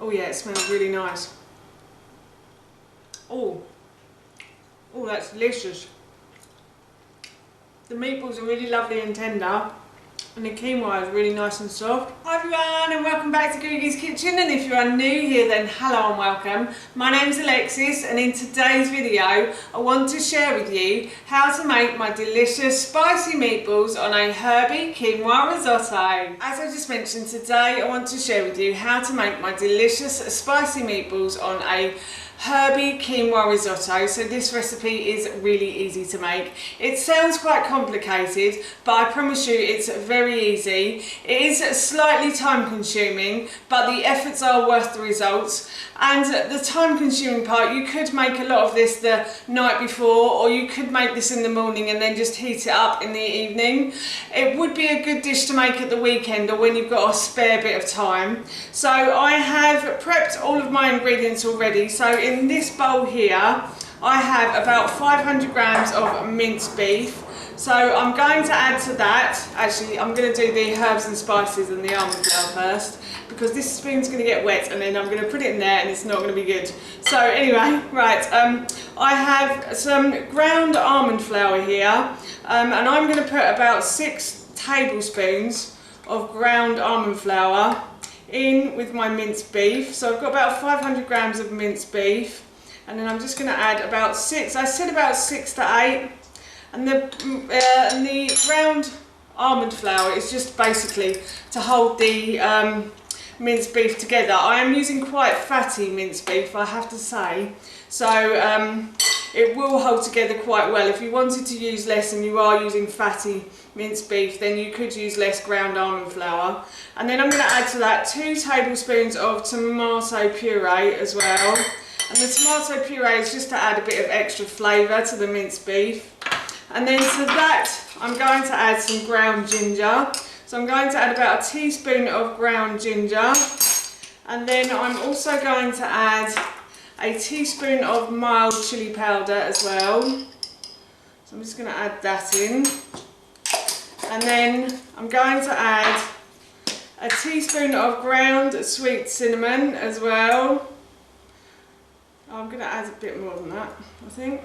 Oh yeah, it smells really nice. Oh, that's delicious. The meatballs are really lovely and tender, and the quinoa is really nice and soft. Hi everyone, and welcome back to Googie's Kitchen, and if you are new here then hello and welcome. My name's Alexis, and in today's video I want to share with you how to make my delicious spicy meatballs on a Herby Quinoa Risotto. As I just mentioned, today I want to share with you how to make my delicious spicy meatballs on a Herby Quinoa Risotto. So this recipe is really easy to make. It sounds quite complicated, but I promise you it's very easy. It is slightly time consuming, but the efforts are worth the results. And the time consuming part, you could make a lot of this the night before, or you could make this in the morning and then just heat it up in the evening. It would be a good dish to make at the weekend or when you've got a spare bit of time. So I have prepped all of my ingredients already. So in this bowl here, I have about 500 grams of minced beef. So I'm going to add to that, actually I'm going to do the herbs and spices and the almond flour first, because this spoon's going to get wet and then I'm going to put it in there and it's not going to be good. So anyway, right, I have some ground almond flour here, and I'm going to put about 6 tablespoons of ground almond flour in with my minced beef. So I've got about 500 grams of minced beef, and then I'm just going to add about 6, I said about 6 to 8. And the ground almond flour is just basically to hold the minced beef together. I am using quite fatty minced beef, I have to say, so it will hold together quite well. If you wanted to use less and you are using fatty minced beef, then you could use less ground almond flour. And then I'm going to add to that 2 tablespoons of tomato puree as well. And the tomato puree is just to add a bit of extra flavour to the minced beef. And then to that I'm going to add some ground ginger. So I'm going to add about a teaspoon of ground ginger. And then I'm also going to add a teaspoon of mild chilli powder as well. So I'm just going to add that in. And then I'm going to add a teaspoon of ground sweet cinnamon as well. I'm going to add a bit more than that, I think.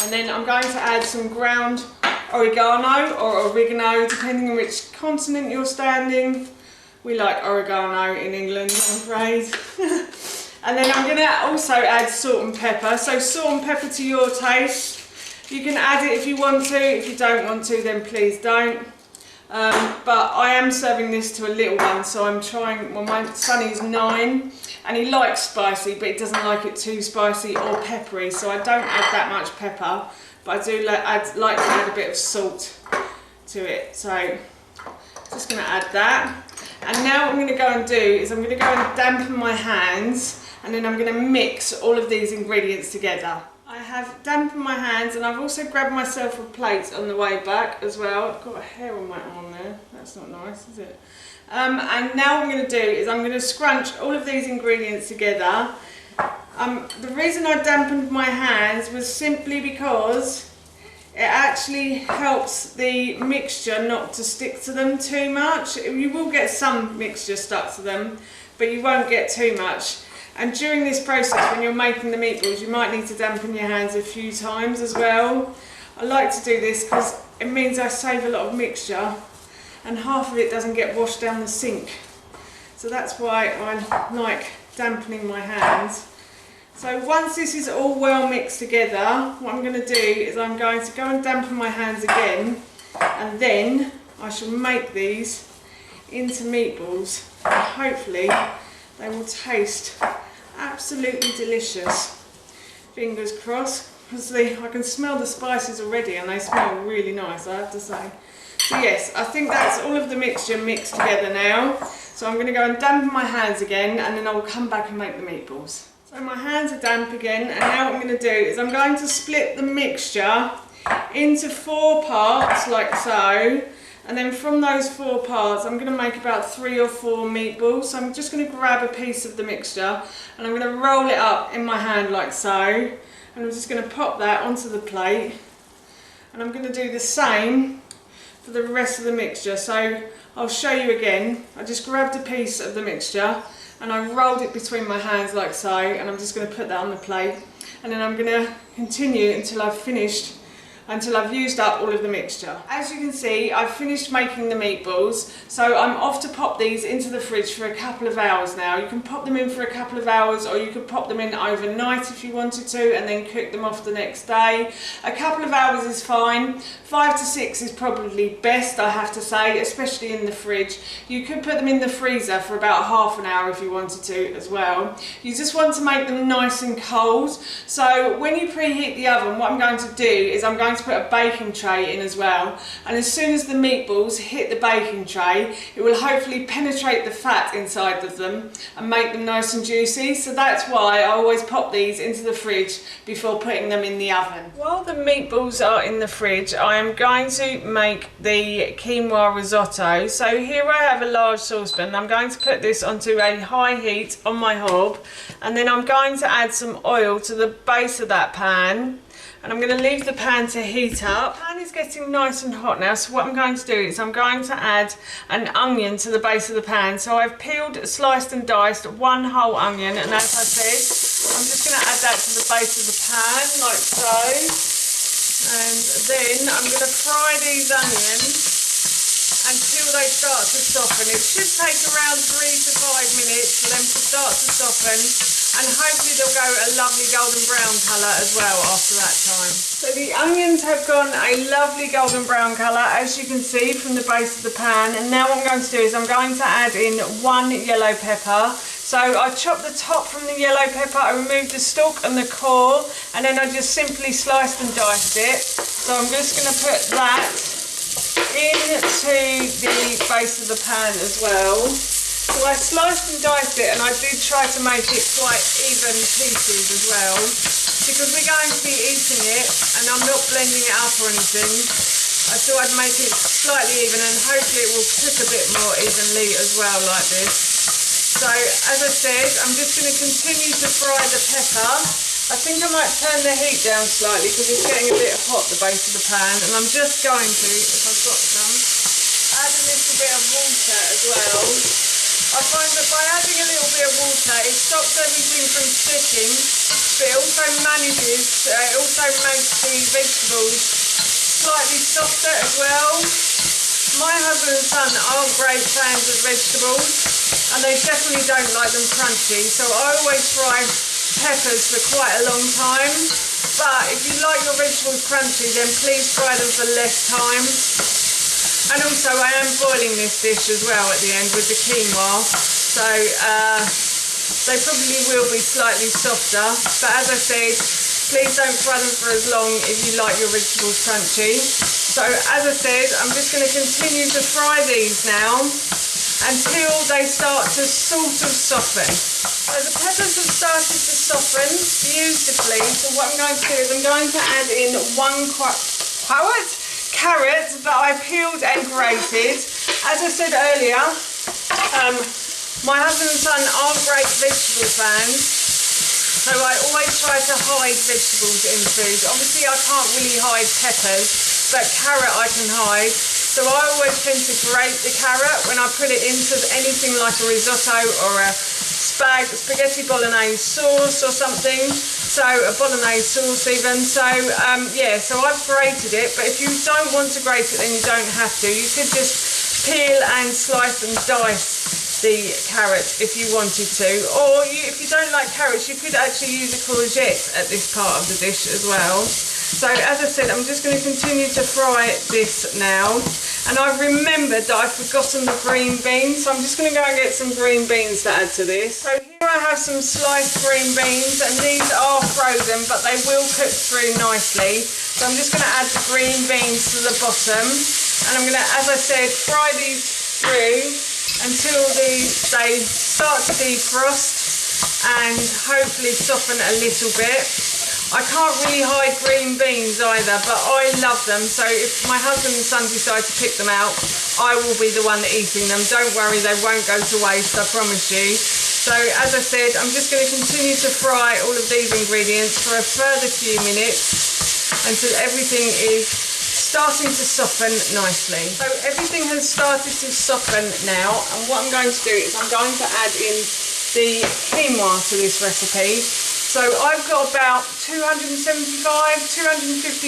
And then I'm going to add some ground oregano or oregano, depending on which continent you're standing. We like oregano in England, I'm afraid. And then I'm going to also add salt and pepper. So salt and pepper to your taste. You can add it if you want to. If you don't want to, then please don't. But I am serving this to a little one, so I'm trying, well, my son is 9 and he likes spicy, but he doesn't like it too spicy or peppery, so I don't add that much pepper, but I do like to add a bit of salt to it. So just going to add that. And now what I'm going to go and do is I'm going to go and dampen my hands, and then I'm going to mix all of these ingredients together. I have dampened my hands, and I've also grabbed myself a plate on the way back as well. I've got a hair on my arm there, that's not nice, is it? And now what I'm going to do is I'm going to scrunch all of these ingredients together. The reason I dampened my hands was simply because it actually helps the mixture not to stick to them too much. You will get some mixture stuck to them, but you won't get too much. And during this process, when you're making the meatballs, you might need to dampen your hands a few times as well. I like to do this because it means I save a lot of mixture, and half of it doesn't get washed down the sink. So that's why I like dampening my hands. So once this is all well mixed together, what I'm going to do is I'm going to go and dampen my hands again, and then I shall make these into meatballs, and hopefully they will taste absolutely delicious. Fingers crossed, because I can smell the spices already and they smell really nice, I have to say. So yes, I think that's all of the mixture mixed together now. So I'm going to go and dampen my hands again, and then I'll come back and make the meatballs. So my hands are damp again, and now what I'm going to do is I'm going to split the mixture into 4 parts like so. And then from those 4 parts, I'm going to make about 3 or 4 meatballs. So I'm just going to grab a piece of the mixture and I'm going to roll it up in my hand like so. And I'm just going to pop that onto the plate. And I'm going to do the same for the rest of the mixture. So I'll show you again. I just grabbed a piece of the mixture and I rolled it between my hands like so, and I'm just going to put that on the plate, and then I'm going to continue until I've finished, until I've used up all of the mixture. As you can see, I've finished making the meatballs, so I'm off to pop these into the fridge for a couple of hours now. You can pop them in for a couple of hours, or you could pop them in overnight if you wanted to, and then cook them off the next day. A couple of hours is fine. 5 to 6 is probably best, I have to say, especially in the fridge. You could put them in the freezer for about half an hour if you wanted to as well. You just want to make them nice and cold. So when you preheat the oven, what I'm going to do is I'm going to put a baking tray in as well, and as soon as the meatballs hit the baking tray, it will hopefully penetrate the fat inside of them and make them nice and juicy. So that's why I always pop these into the fridge before putting them in the oven. While the meatballs are in the fridge, I am going to make the quinoa risotto. So here I have a large saucepan. I'm going to put this onto a high heat on my hob, and then I'm going to add some oil to the base of that pan. And I'm going to leave the pan to heat up. The pan is getting nice and hot now, so what I'm going to do is I'm going to add an onion to the base of the pan. So I've peeled, sliced and diced one whole onion, and as I said, I'm just going to add that to the base of the pan, like so. And then I'm going to fry these onions until they start to soften. It should take around 3 to 5 minutes for them to start to soften, and hopefully they'll go a lovely golden brown colour as well after that time. So the onions have gone a lovely golden brown colour, as you can see from the base of the pan, and now what I'm going to do is I'm going to add in 1 yellow pepper. So I chopped the top from the yellow pepper, I removed the stalk and the core, and then I just simply sliced and diced it. So I'm just going to put that into the base of the pan as well. So I sliced and diced it, and I did try to make it quite even pieces as well, because we're going to be eating it and I'm not blending it up or anything. I thought I'd make it slightly even, and hopefully it will cook a bit more evenly as well, like this. So as I said, I'm just going to continue to fry the pepper. I think I might turn the heat down slightly because it's getting a bit hot, the base of the pan, and I'm just going to, if I've got some, add a little bit of water as well. I find that by adding a little bit of water, it stops everything from sticking, but it also makes the vegetables slightly softer as well. My husband and son aren't great fans of vegetables, and they definitely don't like them crunchy, so I always fry peppers for quite a long time. But if you like your vegetables crunchy, then please fry them for less time. And also I am boiling this dish as well at the end with the quinoa, so they probably will be slightly softer, but as I said, please don't fry them for as long if you like your vegetables crunchy. So as I said, I'm just going to continue to fry these now until they start to sort of soften. So the peppers have started to soften beautifully, so what I'm going to do is I'm going to add in 1 carrot that I peeled and grated. As I said earlier, my husband and son aren't great vegetable fans, so I always try to hide vegetables in food. Obviously I can't really hide peppers, but carrot I can hide. So I always tend to grate the carrot when I put it into anything like a risotto or a spaghetti bolognese sauce or something. So a bolognese sauce even. So yeah, so I've grated it, but if you don't want to grate it, then you don't have to. You could just peel and slice and dice the carrot if you wanted to, or if you don't like carrots, you could actually use a courgette at this part of the dish as well. So as I said, I'm just going to continue to fry this now, and I've remembered that I've forgotten the green beans, so I'm just going to go and get some green beans to add to this. So here I have some sliced green beans, and these are frozen, but they will cook through nicely. So I'm just going to add the green beans to the bottom, and I'm going to, as I said, fry these through until they start to defrost and hopefully soften a little bit. I can't really hide green beans either, but I love them, so if my husband and son decide to pick them out, I will be the one eating them. Don't worry, they won't go to waste, I promise you. So as I said, I'm just going to continue to fry all of these ingredients for a further few minutes until everything is starting to soften nicely. So everything has started to soften now, and what I'm going to do is I'm going to add in the quinoa to this recipe. So I've got about 250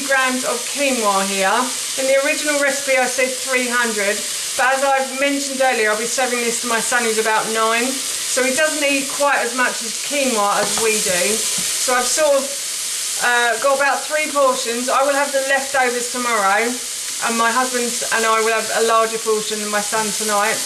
grams of quinoa here. In the original recipe I said 300, but as I've mentioned earlier, I'll be serving this to my son who's about 9, so he doesn't eat quite as much as quinoa as we do. So I've sort of got about 3 portions. I will have the leftovers tomorrow, and my husband and I will have a larger portion than my son tonight.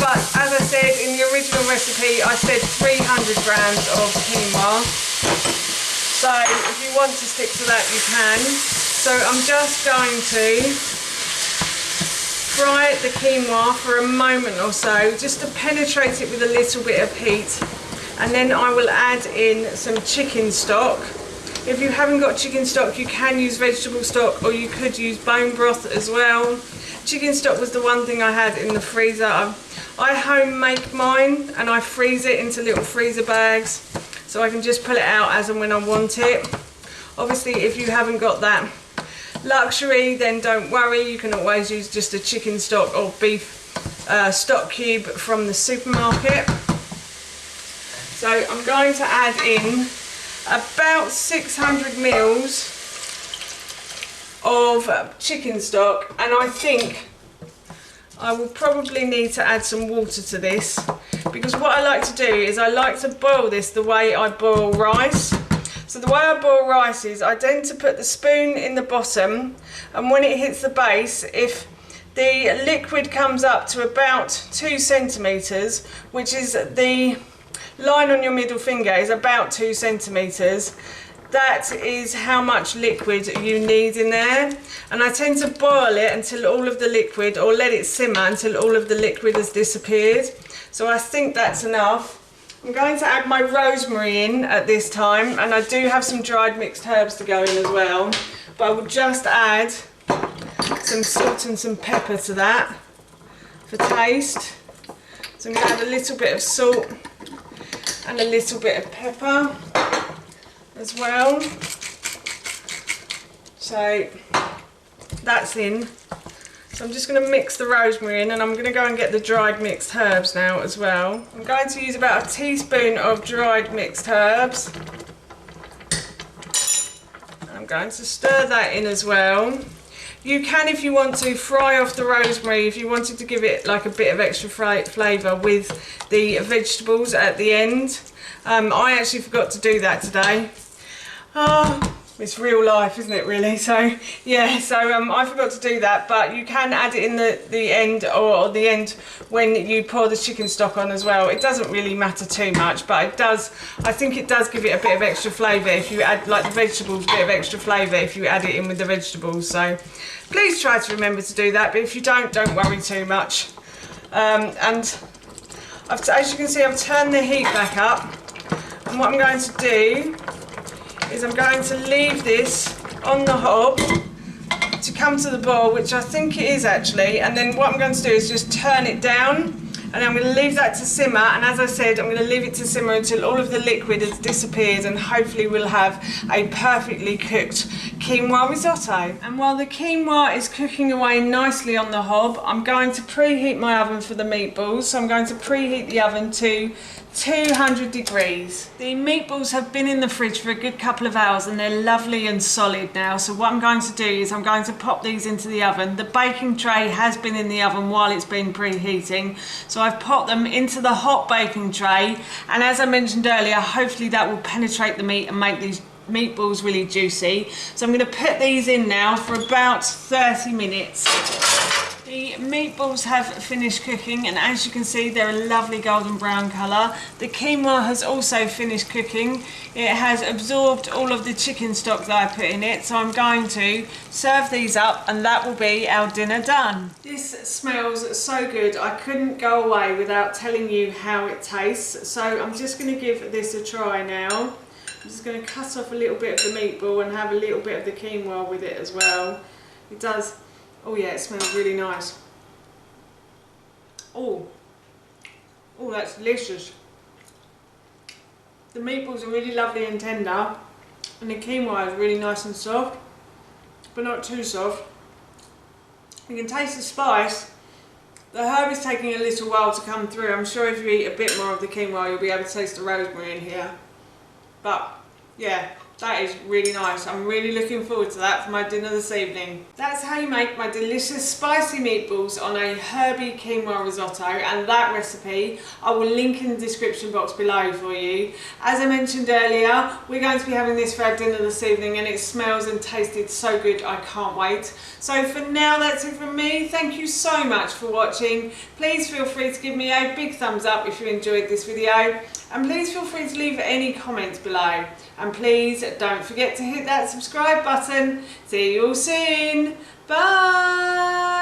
But as I said in the original recipe, I said 300 grams of quinoa. So if you want to stick to that, you can. So I'm just going to fry the quinoa for a moment or so, just to penetrate it with a little bit of heat. And then I will add in some chicken stock. If you haven't got chicken stock, you can use vegetable stock, or you could use bone broth as well. Chicken stock was the one thing I had in the freezer. I home make mine and I freeze it into little freezer bags, so I can just pull it out as and when I want it. Obviously, if you haven't got that luxury, then don't worry, you can always use just a chicken stock or beef stock cube from the supermarket. So I'm going to add in about 600 mils of chicken stock, and I think I will probably need to add some water to this, because what I like to do is I like to boil this the way I boil rice. So the way I boil rice is I tend to put the spoon in the bottom, and when it hits the base, if the liquid comes up to about 2 centimetres, which is the line on your middle finger is about 2 centimetres, that is how much liquid you need in there. And I tend to boil it until all of the liquid, or let it simmer until all of the liquid has disappeared. So I think that's enough. I'm going to add my rosemary in at this time, and I do have some dried mixed herbs to go in as well, but I will just add some salt and some pepper to that for taste. So I'm going to add a little bit of salt and a little bit of pepper as well. So that's in. So I'm just going to mix the rosemary in, and I'm going to go and get the dried mixed herbs now as well. I'm going to use about a teaspoon of dried mixed herbs. I'm going to stir that in as well. You can, if you want to, fry off the rosemary if you wanted to give it like a bit of extra flavour with the vegetables at the end. I actually forgot to do that today. Oh, it's real life, isn't it, really? So yeah, so I forgot to do that, but you can add it in the end, or the end when you pour the chicken stock on as well. It doesn't really matter too much, but it does, I think it does give it a bit of extra flavour if you add, like the vegetables, a bit of extra flavour if you add it in with the vegetables. So please try to remember to do that, but if you don't worry too much. And as you can see, I've turned the heat back up, and what I'm going to do is I'm going to leave this on the hob to come to the boil, which I think it is actually, and then what I'm going to do is just turn it down, and I'm going to leave that to simmer. And as I said, I'm going to leave it to simmer until all of the liquid has disappeared, and hopefully we'll have a perfectly cooked quinoa risotto. And while the quinoa is cooking away nicely on the hob, I'm going to preheat my oven for the meatballs. So I'm going to preheat the oven to 200 degrees. The meatballs have been in the fridge for a good couple of hours, and they're lovely and solid now. So what I'm going to do is I'm going to pop these into the oven. The baking tray has been in the oven while it's been preheating, so I've popped them into the hot baking tray, and as I mentioned earlier, hopefully that will penetrate the meat and make these meatballs really juicy. So I'm going to put these in now for about 30 minutes. The meatballs have finished cooking, and as you can see, they're a lovely golden brown colour. The quinoa has also finished cooking. It has absorbed all of the chicken stock that I put in it, so I'm going to serve these up, and that will be our dinner done. This smells so good. I couldn't go away without telling you how it tastes, so I'm just going to give this a try now. I'm just going to cut off a little bit of the meatball and have a little bit of the quinoa with it as well. It does. Oh yeah, it smells really nice. Oh, that's delicious. The meatballs are really lovely and tender, and the quinoa is really nice and soft, but not too soft. You can taste the spice, The herb is taking a little while to come through. I'm sure if you eat a bit more of the quinoa, you'll be able to taste the rosemary in here. But yeah, that is really nice. I'm really looking forward to that for my dinner this evening. That's how you make my delicious spicy meatballs on a herby quinoa risotto, and that recipe I will link in the description box below for you. As I mentioned earlier, we're going to be having this for our dinner this evening, and it smells and tasted so good, I can't wait. So for now, that's it from me. Thank you so much for watching. Please feel free to give me a big thumbs up if you enjoyed this video, and please feel free to leave any comments below. And please don't forget to hit that subscribe button. See you all soon. Bye.